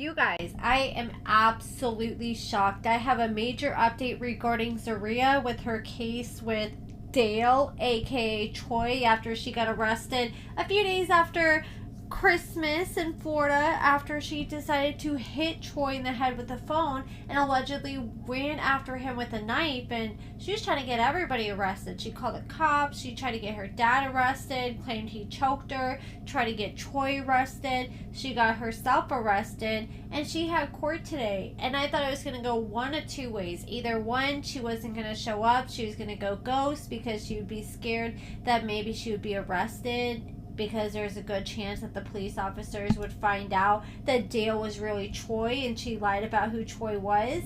You guys, I am absolutely shocked. I have a major update regarding Zeruiah with her case with Dale, aka Troy, after she got arrested a few days after Christmas in Florida after she decided to hit Troy in the head with a phone and allegedly ran after him with a knife, and she was trying to get everybody arrested. She called the cops, she tried to get her dad arrested, claimed he choked her, tried to get Troy arrested, she got herself arrested, and she had court today. And I thought it was going to go one of two ways. Either one, she wasn't going to show up, she was going to go ghost because she would be scared that maybe she would be arrested, because there's a good chance that the police officers would find out that Dale was really Troy and she lied about who Troy was.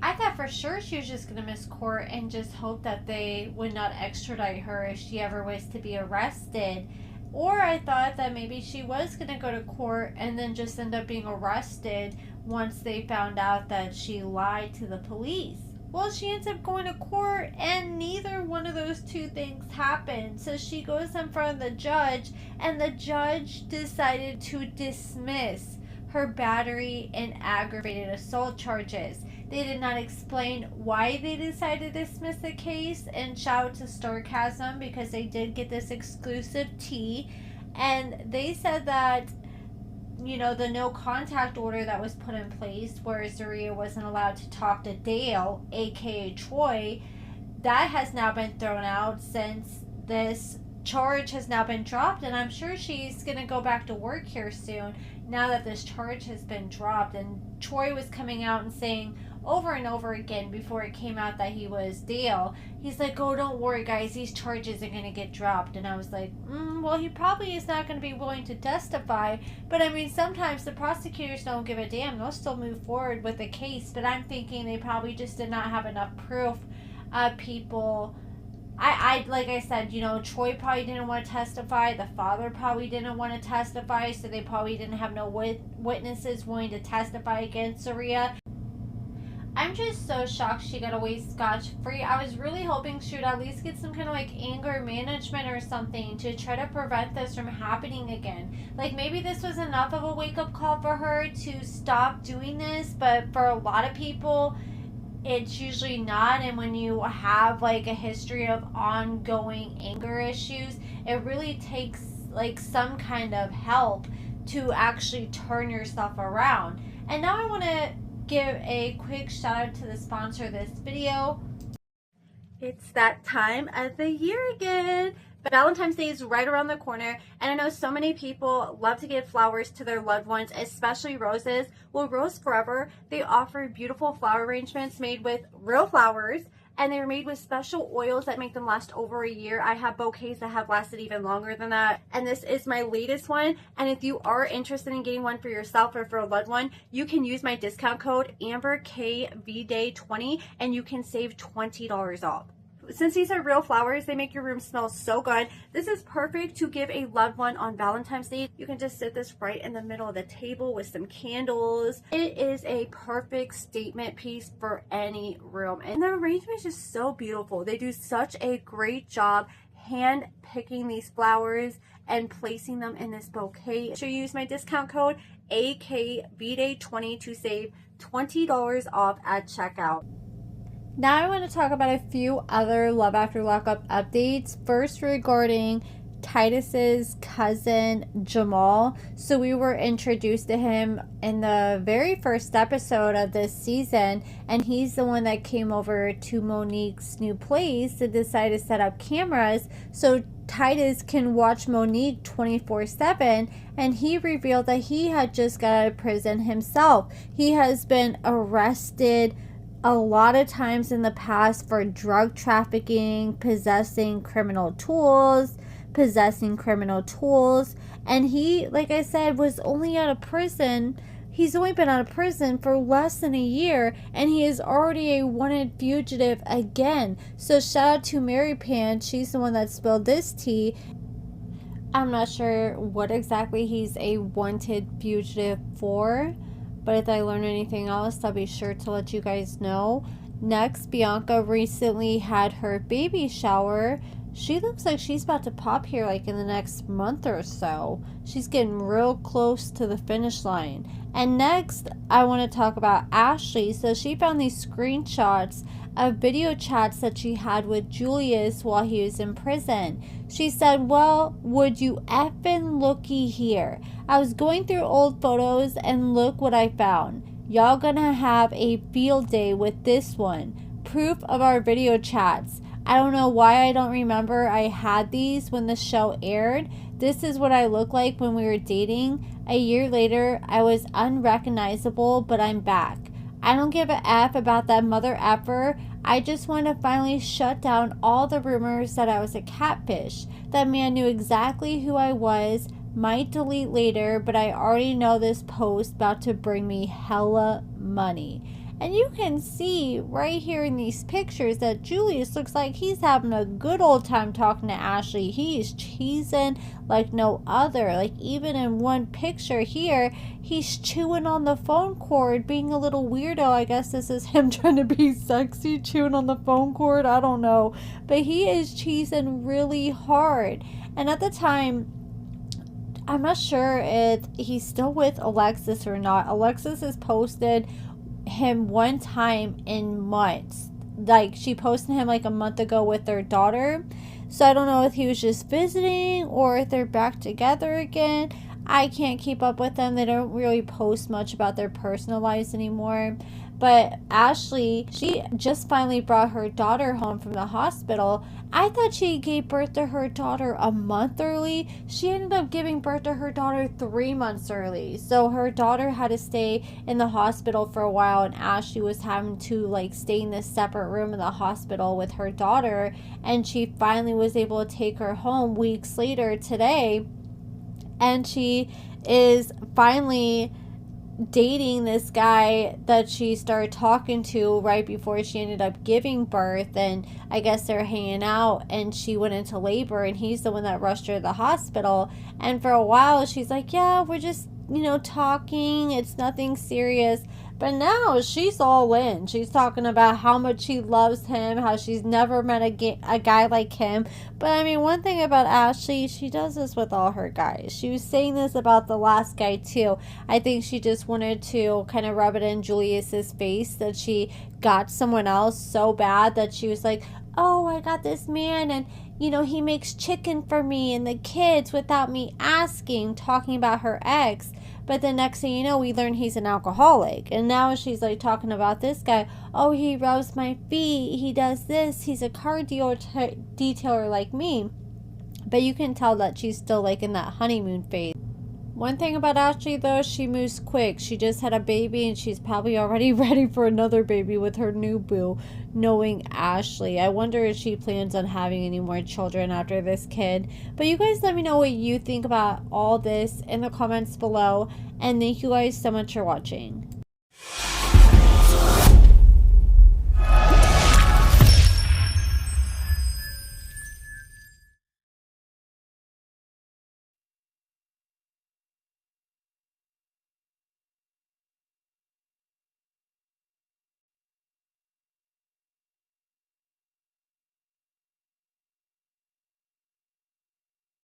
I thought for sure she was just going to miss court and just hope that they would not extradite her if she ever was to be arrested. Or I thought that maybe she was going to go to court and then just end up being arrested once they found out that she lied to the police. Well, she ends up going to court, and neither one of those two things happened. So she goes in front of the judge, and the judge decided to dismiss her battery and aggravated assault charges. They did not explain why they decided to dismiss the case, and shout out to Sarcasm because they did get this exclusive tea. And they said that, you know, the no contact order that was put in place where Zeruiah wasn't allowed to talk to Dale, aka Troy, that has now been thrown out since this charge has now been dropped, and I'm sure she's going to go back to work here soon now that this charge has been dropped. And Troy was coming out and saying over and over again before it came out that he was Dale, he's like, oh, don't worry guys, these charges are going to get dropped. And I was like, well, he probably is not going to be willing to testify, but I mean, sometimes the prosecutors don't give a damn, they'll still move forward with the case. But I'm thinking they probably just did not have enough proof. People, like I said, you know, Troy probably didn't want to testify, the father probably didn't want to testify, so they probably didn't have no witnesses willing to testify against Zeruiah. I'm just so shocked she got away scotch-free. I was really hoping she would at least get some kind of like anger management or something to try to prevent this from happening again. Like maybe this was enough of a wake-up call for her to stop doing this, but for a lot of people, it's usually not. And when you have like a history of ongoing anger issues, it really takes like some kind of help to actually turn yourself around. And now I want to give a quick shout out to the sponsor of this video. It's that time of the year again. Valentine's Day is right around the corner, and I know so many people love to give flowers to their loved ones, especially roses. Well, Rose Forever, they offer beautiful flower arrangements made with real flowers, and they're made with special oils that make them last over a year. I have bouquets that have lasted even longer than that, and this is my latest one. And if you are interested in getting one for yourself or for a loved one, you can use my discount code AmberKVDay20 and you can save $20 off. Since these are real flowers, they make your room smell so good. This is perfect to give a loved one on Valentine's Day. You can just sit this right in the middle of the table with some candles. It is a perfect statement piece for any room. And the arrangement is just so beautiful. They do such a great job hand picking these flowers and placing them in this bouquet. Make sure you use my discount code AKVDay20 to save $20 off at checkout. Now I want to talk about a few other Love After Lockup updates. First, regarding Titus's cousin Jamal. So we were introduced to him in the very first episode of this season, and he's the one that came over to Monique's new place to decide to set up cameras so Titus can watch Monique 24/7, and he revealed that he had just got out of prison himself. He has been arrested a lot of times in the past for drug trafficking, possessing criminal tools, and he, like I said, was only out of prison. He's only been out of prison for less than a year, and he is already a wanted fugitive again. So shout out to Mary Pan. She's the one that spilled this tea. I'm not sure what exactly he's a wanted fugitive for, but if I learn anything else, I'll be sure to let you guys know. Next, Bianca recently had her baby shower. she looks like she's about to pop here like in the next month or so. She's getting real close to the finish line. And next, I want to talk about Ashley. So she found these screenshots of video chats that she had with Julius while he was in prison. She said, well, would you effing looky here. I was going through old photos and look what I found. Y'all gonna have a field day with this one. Proof of our video chats. I don't know why I don't remember I had these when the show aired. This is what I look like when we were dating. A year later, I was unrecognizable, but I'm back. I don't give a F about that mother effer. I just want to finally shut down all the rumors that I was a catfish. That man knew exactly who I was. Might delete later, but I already know this post about to bring me hella money. And you can see right here in these pictures that Julius looks like he's having a good old time talking to Ashley. He is cheesing like no other. Like even in one picture here, he's chewing on the phone cord, being a little weirdo. I guess this is him trying to be sexy, chewing on the phone cord. I don't know. But he is cheesing really hard. And at the time, I'm not sure if he's still with Alexis or not. Alexis has posted him one time in months. Like she posted him like a month ago with their daughter. So I don't know if he was just visiting or if they're back together again. I can't keep up with them. They don't really post much about their personal lives anymore. But Ashley, she just finally brought her daughter home from the hospital. I thought she gave birth to her daughter a month early. She ended up giving birth to her daughter 3 months early. So her daughter had to stay in the hospital for a while, and Ashley was having to like stay in this separate room in the hospital with her daughter. And she finally was able to take her home weeks later today. And she is finally dating this guy that she started talking to right before she ended up giving birth. And I guess they're hanging out and she went into labor and he's the one that rushed her to the hospital. And for a while she's like, yeah, we're just, talking. It's nothing serious. But now she's all in. She's talking about how much she loves him, how she's never met a guy like him. But I mean, one thing about Ashley, she does this with all her guys. She was saying this about the last guy too. I think she just wanted to kind of rub it in Julius's face that she got someone else so bad that she was like, oh, I got this man and he makes chicken for me and the kids without me asking, talking about her ex. But the next thing you know, we learn he's an alcoholic. And now she's like talking about this guy. Oh, he rubs my feet. He does this. He's a car detailer like me. But you can tell that she's still like in that honeymoon phase. One thing about Ashley though, she moves quick. She just had a baby and she's probably already ready for another baby with her new boo. Knowing Ashley, I wonder if she plans on having any more children after this kid. But you guys let me know what you think about all this in the comments below. And thank you guys so much for watching.